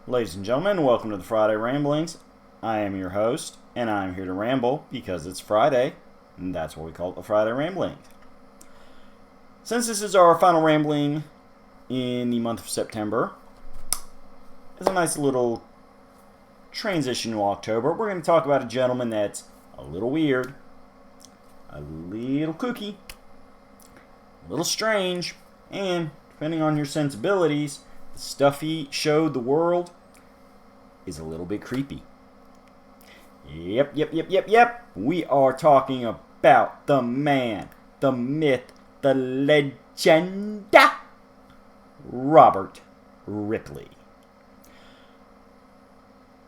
Ladies and gentlemen, welcome to the Friday Ramblings. I am your host, and I'm here to ramble because it's Friday, and that's what we call it, the Friday Ramblings. Since this is our final rambling in the month of September, it's a nice little transition to October. We're going to talk about a gentleman that's a little weird, a little kooky, a little strange, and depending on your sensibilities, the stuff he showed the world is a little bit creepy. Yep. We are talking about the man, the myth, the legend, Robert Ripley.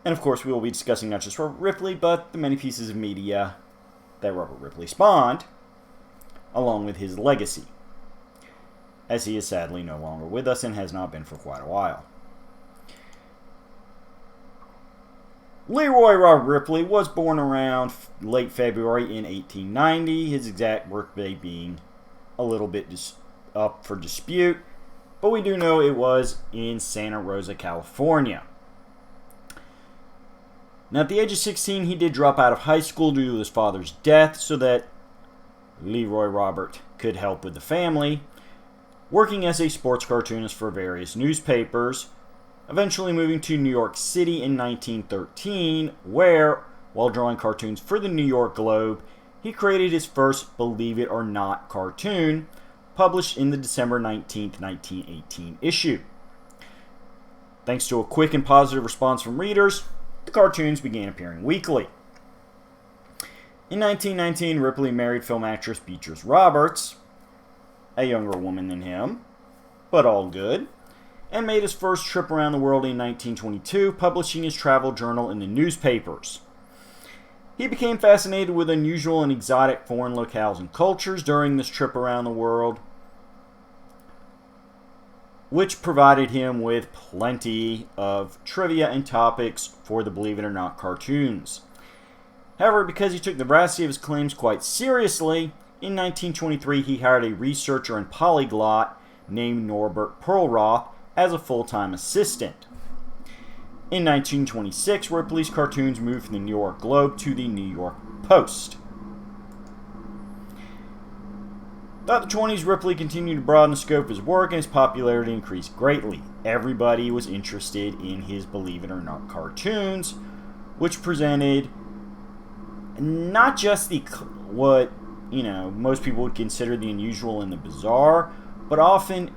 And of course, we will be discussing not just Robert Ripley, but the many pieces of media that Robert Ripley spawned, along with his legacy, as he is sadly no longer with us and has not been for quite a while. Leroy Robert Ripley was born around late February in 1890, his exact birthday being a little bit up for dispute, but we do know it was in Santa Rosa, California. Now, at the age of 16, he did drop out of high school due to his father's death so that Leroy Robert could help with the family, working as a sports cartoonist for various newspapers, eventually moving to New York City in 1913, where, while drawing cartoons for the New York Globe, he created his first Believe It or Not cartoon, published in the December 19, 1918 issue. Thanks to a quick and positive response from readers, the cartoons began appearing weekly. In 1919, Ripley married film actress Beatrice Roberts, a younger woman than him, but all good, and made his first trip around the world in 1922, publishing his travel journal in the newspapers. He became fascinated with unusual and exotic foreign locales and cultures during this trip around the world, which provided him with plenty of trivia and topics for the Believe It or Not cartoons. However, because he took the veracity of his claims quite seriously, in 1923, he hired a researcher and polyglot named Norbert Perlroth as a full-time assistant. In 1926, Ripley's cartoons moved from the New York Globe to the New York Post. Throughout the 20s, Ripley continued to broaden the scope of his work, and his popularity increased greatly. Everybody was interested in his Believe It or Not cartoons, which presented not just what most people would consider the unusual and the bizarre, but often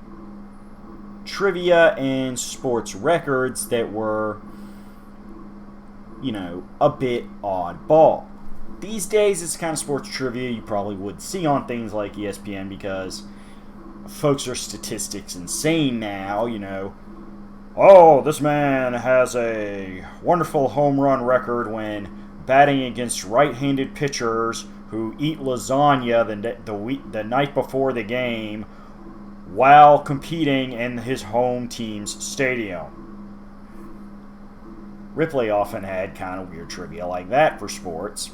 trivia and sports records that were, a bit oddball. These days, it's the kind of sports trivia you probably would see on things like ESPN because folks are statistics insane now, Oh, this man has a wonderful home run record when batting against right-handed pitchers who eat lasagna the night before the game while competing in his home team's stadium. Ripley often had kind of weird trivia like that for sports,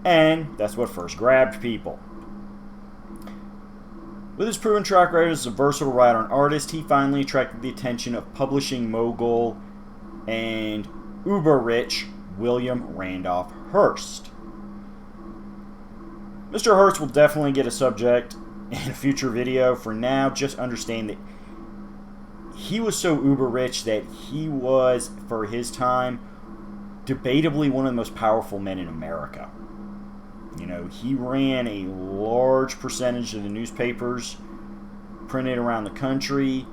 and that's what first grabbed people. With his proven track record as a versatile writer and artist, he finally attracted the attention of publishing mogul and uber-rich William Randolph Hearst. Mr. Hearst will definitely get a subject in a future video. For now, just understand that he was so uber-rich that he was, for his time, debatably one of the most powerful men in America. He ran a large percentage of the newspapers printed around the country,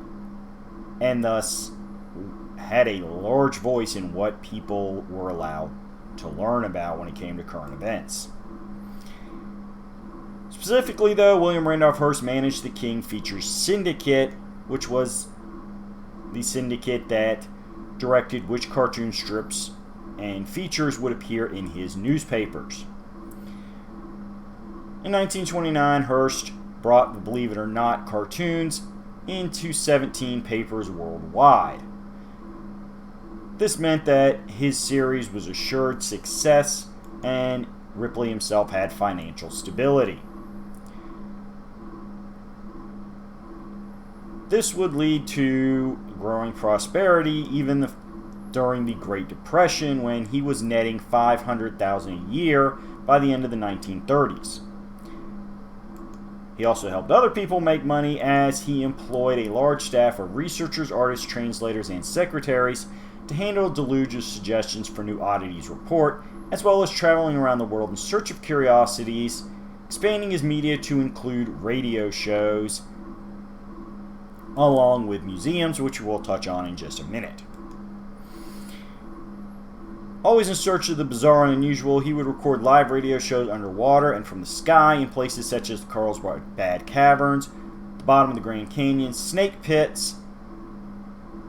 and thus had a large voice in what people were allowed to learn about when it came to current events. Specifically, though, William Randolph Hearst managed the King Features Syndicate, which was the syndicate that directed which cartoon strips and features would appear in his newspapers. In 1929, Hearst brought the Believe It or Not cartoons into 17 papers worldwide. This meant that his series was assured success, and Ripley himself had financial stability. This would lead to growing prosperity even during the Great Depression, when he was netting $500,000 a year by the end of the 1930s. He also helped other people make money, as he employed a large staff of researchers, artists, translators, and secretaries to handle Deluge's suggestions for new oddities report, as well as traveling around the world in search of curiosities, expanding his media to include radio shows, along with museums, which we'll touch on in just a minute. Always in search of the bizarre and unusual, he would record live radio shows underwater and from the sky in places such as the Carlsbad Caverns, the bottom of the Grand Canyon, snake pits,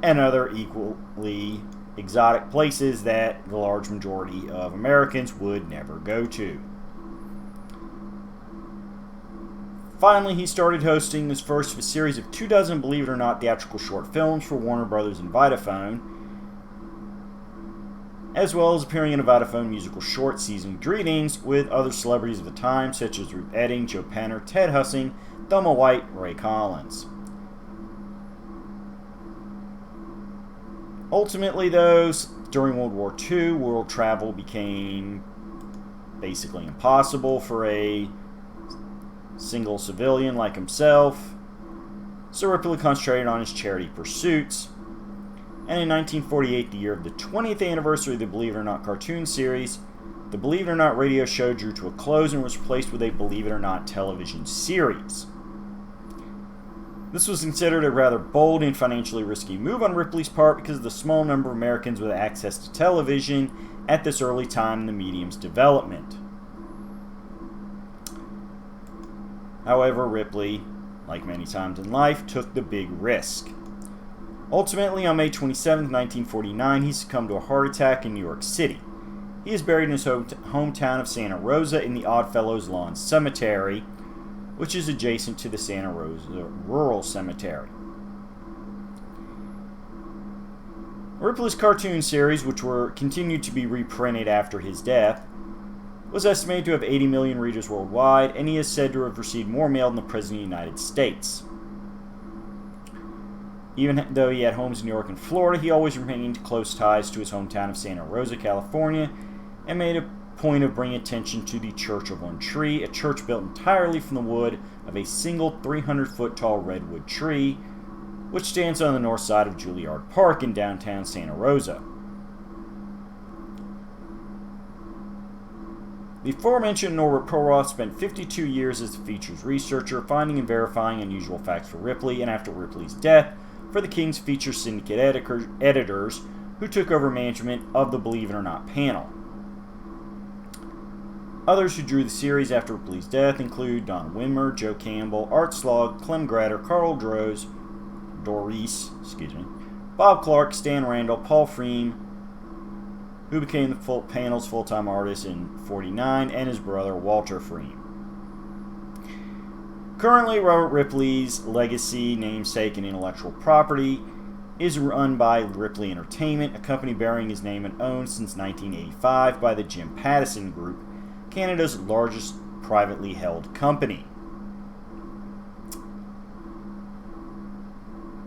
and other equally exotic places that the large majority of Americans would never go to. Finally, he started hosting his first of a series of 24, believe it or not, theatrical short films for Warner Brothers and Vitaphone, as well as appearing in a Vitaphone musical short, Seasoned Greetings, with other celebrities of the time such as Ruth Etting, Joe Penner, Ted Hussing, Thelma White, Ray Collins. Ultimately, though, during World War II, world travel became basically impossible for a single civilian like himself, so Ripley concentrated on his charity pursuits. And in 1948, the year of the 20th anniversary of the Believe It or Not cartoon series, the Believe It or Not radio show drew to a close and was replaced with a Believe It or Not television series. This was considered a rather bold and financially risky move on Ripley's part because of the small number of Americans with access to television at this early time in the medium's development. However, Ripley, like many times in life, took the big risk. Ultimately, on May 27, 1949, he succumbed to a heart attack in New York City. He is buried in his hometown of Santa Rosa in the Oddfellows Lawn Cemetery, which is adjacent to the Santa Rosa Rural Cemetery. Ripley's cartoon series, which were continued to be reprinted after his death, was estimated to have 80 million readers worldwide, and he is said to have received more mail than the President of the United States. Even though he had homes in New York and Florida, he always remained close ties to his hometown of Santa Rosa, California, and made a point of bringing attention to the Church of One Tree, a church built entirely from the wood of a single 300-foot tall redwood tree, which stands on the north side of Juilliard Park in downtown Santa Rosa. The aforementioned Norbert Perroth spent 52 years as the features researcher, finding and verifying unusual facts for Ripley, and after Ripley's death, for the King's Feature Syndicate editors, who took over management of the Believe It or Not panel. Others who drew the series after Ripley's death include Don Wimmer, Joe Campbell, Art Slog, Clem Gratter, Carl Doris, Bob Clark, Stan Randall, Paul Freem, who became the panel's full-time artist in 1949, and his brother Walter Freem. Currently, Robert Ripley's legacy, namesake, and intellectual property is run by Ripley Entertainment, a company bearing his name and owned since 1985 by the Jim Pattison Group, Canada's largest privately held company.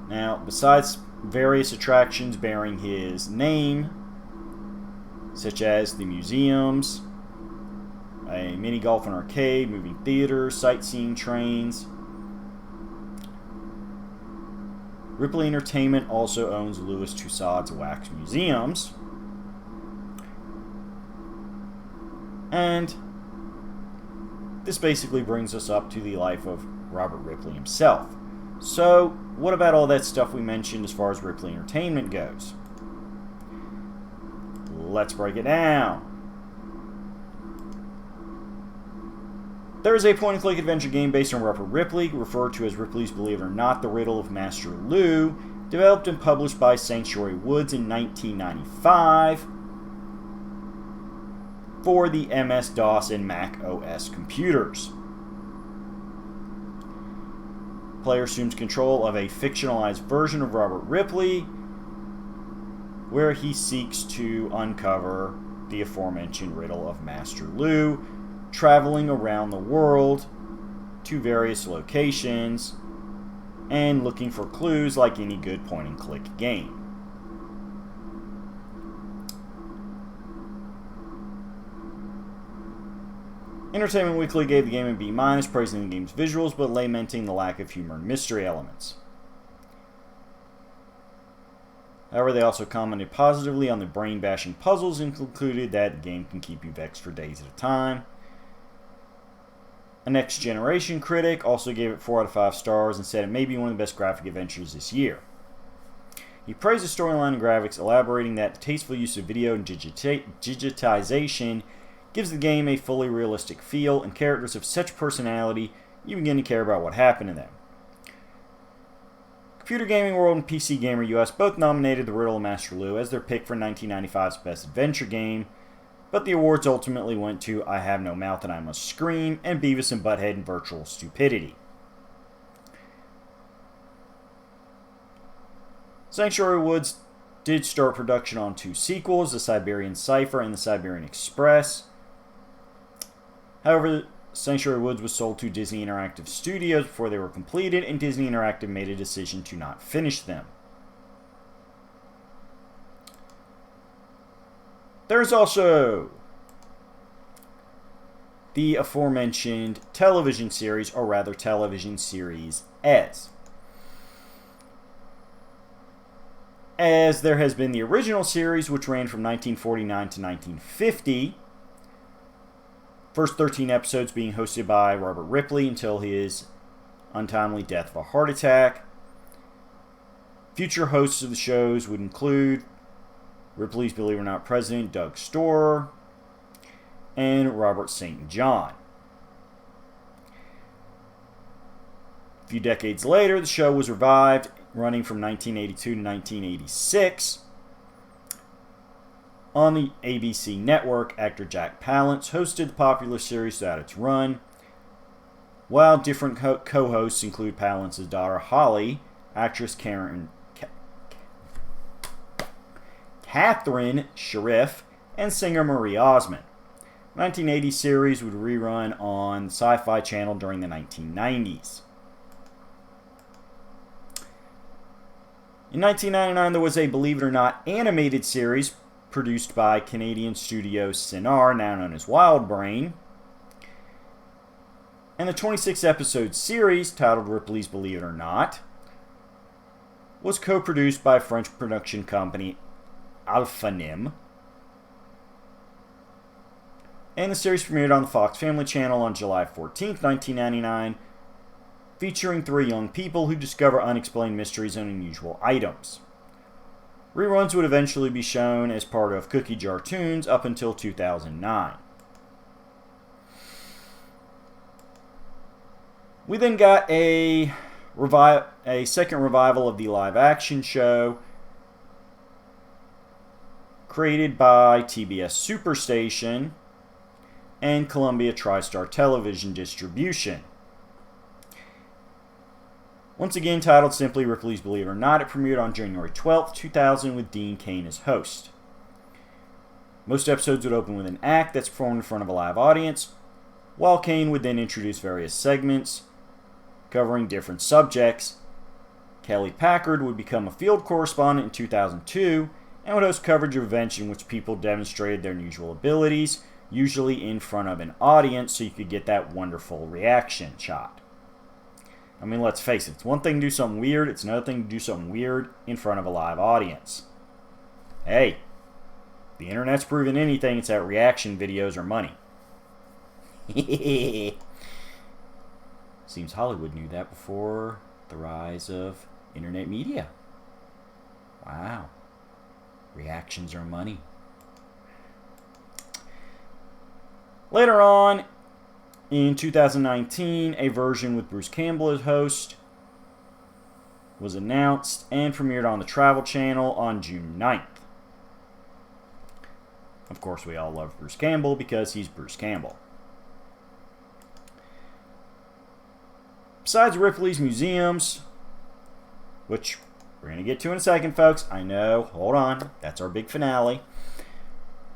Now, besides various attractions bearing his name, such as the museums, a mini golf and arcade, movie theaters, sightseeing trains, Ripley Entertainment also owns Louis Tussauds Wax Museums. And this basically brings us up to the life of Robert Ripley himself. So, what about all that stuff we mentioned as far as Ripley Entertainment goes? Let's break it down. There is a point-and-click adventure game based on Robert Ripley, referred to as Ripley's Believe It or Not, The Riddle of Master Lou, developed and published by Sanctuary Woods in 1995 for the MS-DOS and Mac OS computers. Player assumes control of a fictionalized version of Robert Ripley, where he seeks to uncover the aforementioned riddle of Master Lou, traveling around the world to various locations and looking for clues like any good point-and-click game. Entertainment Weekly gave the game a B-, praising the game's visuals but lamenting the lack of humor and mystery elements. However, they also commented positively on the brain-bashing puzzles and concluded that the game can keep you vexed for days at a time. A Next Generation critic also gave it 4 out of 5 stars and said it may be one of the best graphic adventures this year. He praised the storyline and graphics, elaborating that the tasteful use of video and digitization gives the game a fully realistic feel, and characters of such personality, you begin to care about what happened to them. Computer Gaming World and PC Gamer US both nominated The Riddle of Master Lu as their pick for 1995's Best Adventure Game, but the awards ultimately went to I Have No Mouth and I Must Scream and Beavis and Butthead and Virtual Stupidity. Sanctuary Woods did start production on 2 sequels, the Siberian Cipher and the Siberian Express. However, Sanctuary Woods was sold to Disney Interactive Studios before they were completed, and Disney Interactive made a decision to not finish them. There's also the aforementioned television series, or rather television series as there has been the original series, which ran from 1949 to 1950. First 13 episodes being hosted by Robert Ripley until his untimely death of a heart attack. Future hosts of the shows would include Ripley's Believe It or Not president, Doug Storer, and Robert St. John. A few decades later, the show was revived, running from 1982 to 1986. On the ABC network, actor Jack Palance hosted the popular series throughout its run, while different co-hosts include Palance's daughter Holly, actress Catherine Sharif, and singer Marie Osmond. The 1980 series would rerun on the Sci-Fi Channel during the 1990s. In 1999, there was a Believe It or Not animated series produced by Canadian studio Cinar, now known as Wild Brain. And the 26-episode series, titled Ripley's Believe It or Not, was co-produced by French production company Alphanim. And the series premiered on the Fox Family Channel on July 14th, 1999, featuring 3 young people who discover unexplained mysteries and unusual items. Reruns would eventually be shown as part of Cookie Jar Toons up until 2009. We then got a second revival of the live-action show created by TBS Superstation and Columbia TriStar Television Distribution. Once again titled simply Ripley's Believe It or Not, it premiered on January 12th, 2000 with Dean Cain as host. Most episodes would open with an act that's performed in front of a live audience, while Cain would then introduce various segments covering different subjects. Kelly Packard would become a field correspondent in 2002 and would host coverage of events in which people demonstrated their unusual abilities, usually in front of an audience, so you could get that wonderful reaction shot. I mean, let's face it, it's one thing to do something weird, it's another thing to do something weird in front of a live audience. Hey, the internet's proven anything, it's that reaction videos are money. Seems Hollywood knew that before the rise of internet media. Wow. Reactions are money. Later on, in 2019, a version with Bruce Campbell as host was announced and premiered on the Travel Channel on June 9th. Of course, we all love Bruce Campbell because he's Bruce Campbell. Besides Ripley's museums, which we're going to get to in a second, folks. I know, hold on, that's our big finale.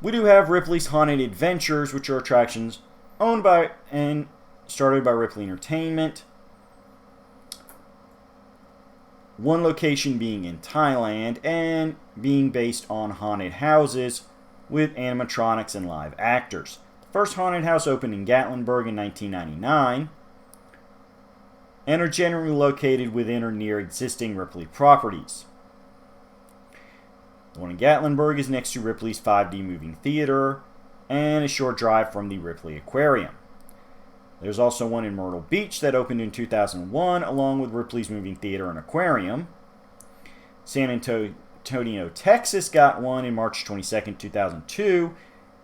We do have Ripley's Haunted Adventures, which are attractions owned by and started by Ripley Entertainment. one location being in Thailand and being based on haunted houses with animatronics and live actors. The first haunted house opened in Gatlinburg in 1999 and are generally located within or near existing Ripley properties. The one in Gatlinburg is next to Ripley's 5D moving theater and a short drive from the Ripley Aquarium. There's also one in Myrtle Beach that opened in 2001 along with Ripley's moving theater and aquarium. San Antonio, Texas got one in March 22, 2002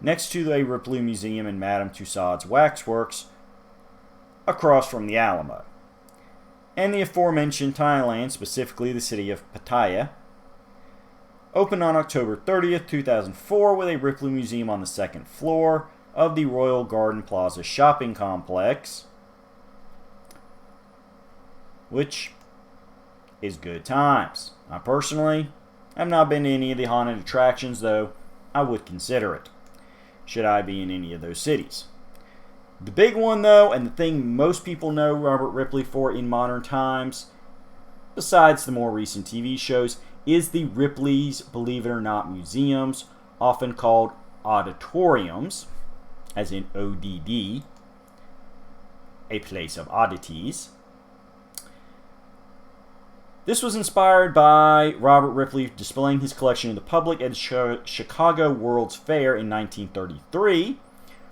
next to the Ripley Museum and Madame Tussauds Waxworks across from the Alamo. And the aforementioned Thailand, specifically the city of Pattaya, opened on October 30th, 2004 with a Ripley Museum on the second floor of the Royal Garden Plaza shopping complex, which is good times. I personally have not been to any of the haunted attractions, though I would consider it, should I be in any of those cities. The big one, though, and the thing most people know Robert Ripley for in modern times, besides the more recent TV shows, is the Ripley's Believe It or Not museums, often called auditoriums, as in ODD, a place of oddities. This was inspired by Robert Ripley displaying his collection to the public at Chicago World's Fair in 1933,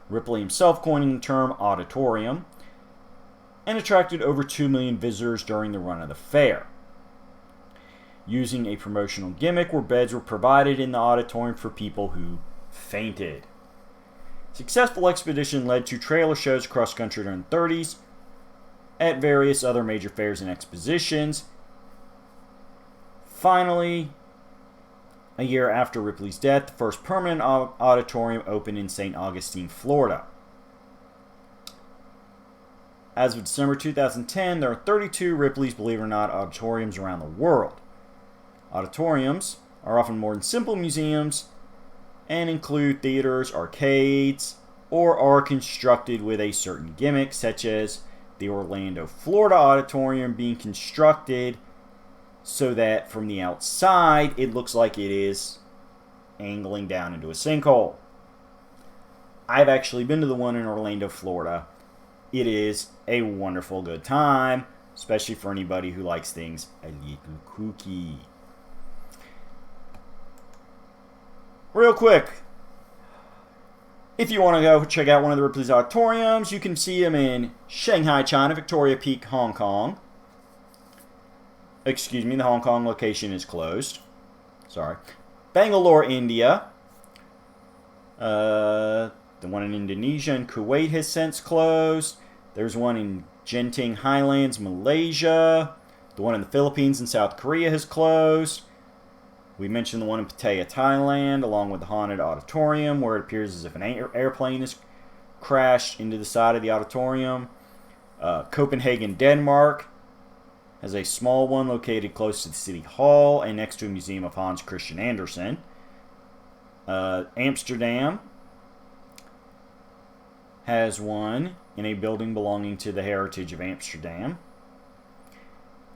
Ripley himself coining the term auditorium, and attracted over 2 million visitors during the run of the fair. Using a promotional gimmick where beds were provided in the auditorium for people who fainted. Successful expedition led to trailer shows across country during the 30s at various other major fairs and expositions. Finally, a year after Ripley's death, the first permanent auditorium opened in St. Augustine, Florida. As of December 2010, there are 32 Ripley's Believe It or Not auditoriums around the world. Auditoriums are often more than simple museums and include theaters, arcades, or are constructed with a certain gimmick, such as the Orlando, Florida auditorium being constructed so that from the outside it looks like it is angling down into a sinkhole. I've actually been to the one in Orlando, Florida. It is a wonderful good time, especially for anybody who likes things a little kooky. Real quick, if you want to go check out one of the Ripley's auditoriums, you can see them in Shanghai, China, Victoria Peak, Hong Kong. Excuse me, the Hong Kong location is closed. Sorry. Bangalore, India. The one in Indonesia and Kuwait has since closed. There's one in Genting Highlands, Malaysia. The one in the Philippines and South Korea has closed. We mentioned the one in Pattaya, Thailand, along with the haunted auditorium, where it appears as if an airplane has crashed into the side of the auditorium. Copenhagen, Denmark, has a small one located close to the City Hall and next to a museum of Hans Christian Andersen. Amsterdam has one in a building belonging to the Heritage of Amsterdam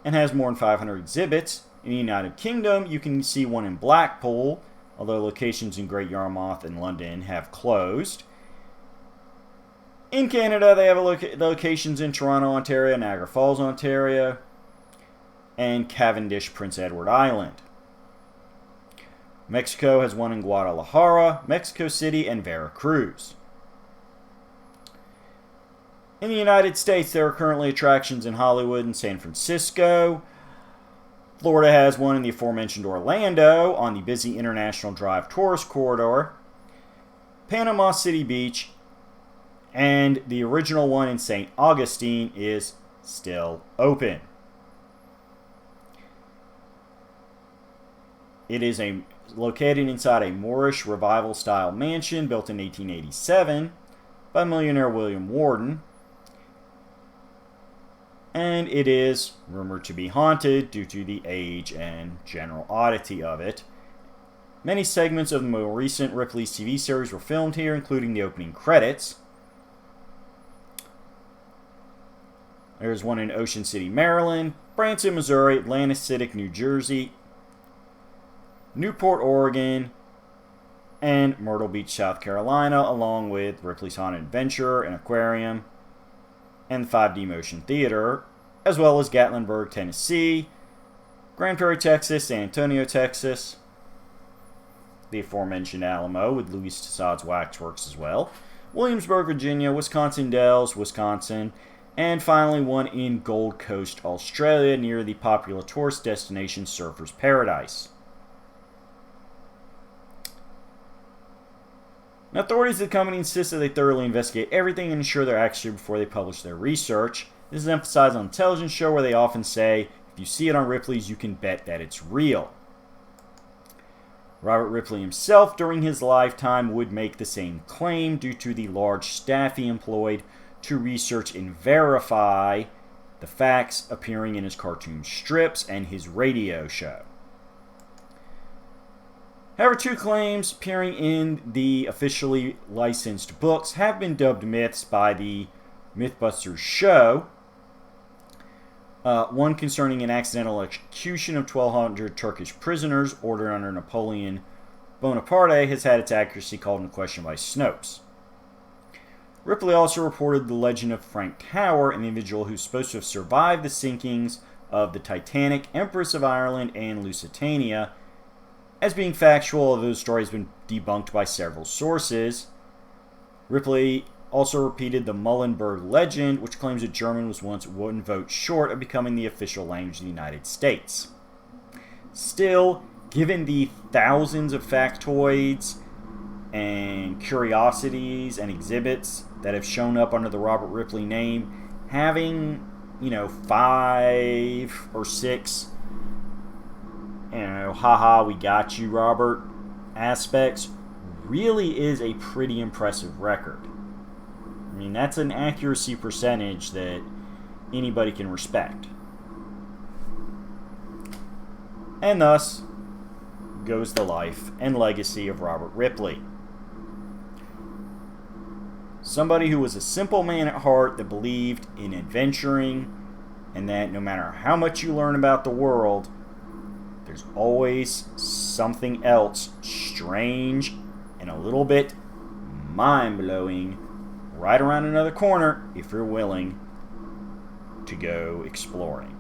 and has more than 500 exhibits. In the United Kingdom, you can see one in Blackpool, although locations in Great Yarmouth and London have closed. In Canada, they have locations in Toronto, Ontario, Niagara Falls, Ontario, and Cavendish, Prince Edward Island. Mexico has one in Guadalajara, Mexico City, and Veracruz. In the United States, there are currently attractions in Hollywood and San Francisco. Florida has one in the aforementioned Orlando on the busy International Drive tourist corridor. Panama City Beach and the original one in St. Augustine is still open. It is located inside a Moorish revival-style mansion built in 1887 by millionaire William Warden. And it is rumored to be haunted due to the age and general oddity of it. Many segments of the more recent Ripley's TV series were filmed here, including the opening credits. There's one in Ocean City, Maryland, Branson, Missouri, Atlantic City, New Jersey, Newport, Oregon, and Myrtle Beach, South Carolina, along with Ripley's Haunted Adventure, an aquarium, and the 5D Motion Theater, as well as Gatlinburg, Tennessee, Grand Prairie, Texas, San Antonio, Texas, the aforementioned Alamo with Louis Tussaud's Waxworks as well, Williamsburg, Virginia, Wisconsin Dells, Wisconsin, and finally one in Gold Coast, Australia, near the popular tourist destination Surfer's Paradise. Now, authorities of the company insist that they thoroughly investigate everything and ensure they're accurate before they publish their research. This is emphasized on the television show where they often say, if you see it on Ripley's, you can bet that it's real. Robert Ripley himself, during his lifetime, would make the same claim due to the large staff he employed to research and verify the facts appearing in his cartoon strips and his radio show. However, two claims appearing in the officially licensed books have been dubbed myths by the Mythbusters show. One concerning an accidental execution of 1,200 Turkish prisoners ordered under Napoleon Bonaparte has had its accuracy called into question by Snopes. Ripley also reported the legend of Frank Tower, an individual who's supposed to have survived the sinkings of the Titanic, Empress of Ireland, and Lusitania, as being factual, although the story has been debunked by several sources. Ripley also repeated the Muhlenberg legend, which claims that German was once one vote short of becoming the official language of the United States. Still, given the thousands of factoids and curiosities and exhibits that have shown up under the Robert Ripley name, having, 5 or 6, haha, we got you, Robert, aspects really is a pretty impressive record. I mean, that's an accuracy percentage that anybody can respect. And thus goes the life and legacy of Robert Ripley. Somebody who was a simple man at heart that believed in adventuring, and that no matter how much you learn about the world, there's always something else strange and a little bit mind-blowing right around another corner if you're willing to go exploring.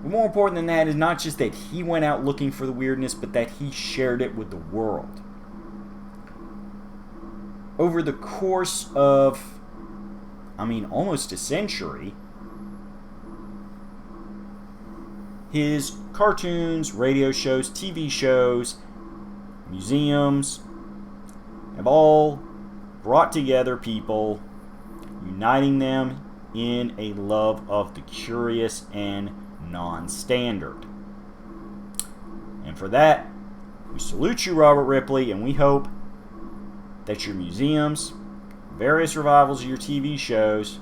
But more important than that is not just that he went out looking for the weirdness, but that he shared it with the world. Over the course of, almost a century, his cartoons, radio shows, TV shows, museums have all brought together people, uniting them in a love of the curious and non-standard. And for that, we salute you, Robert Ripley, and we hope that your museums, various revivals of your TV shows,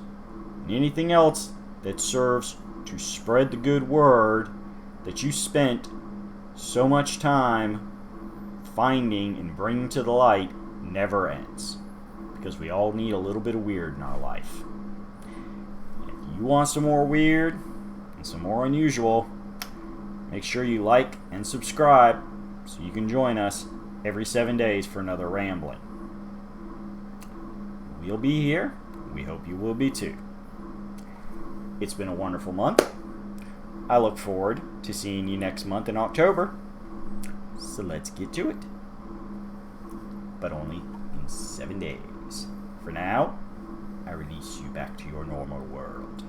and anything else that serves to spread the good word that you spent so much time finding and bringing to the light never ends. Because we all need a little bit of weird in our life. If you want some more weird and some more unusual, make sure you like and subscribe so you can join us every 7 days for another rambling. We'll be here. We hope you will be too. It's been a wonderful month. I look forward to seeing you next month in October. So let's get to it. But only in 7 days. For now, I release you back to your normal world.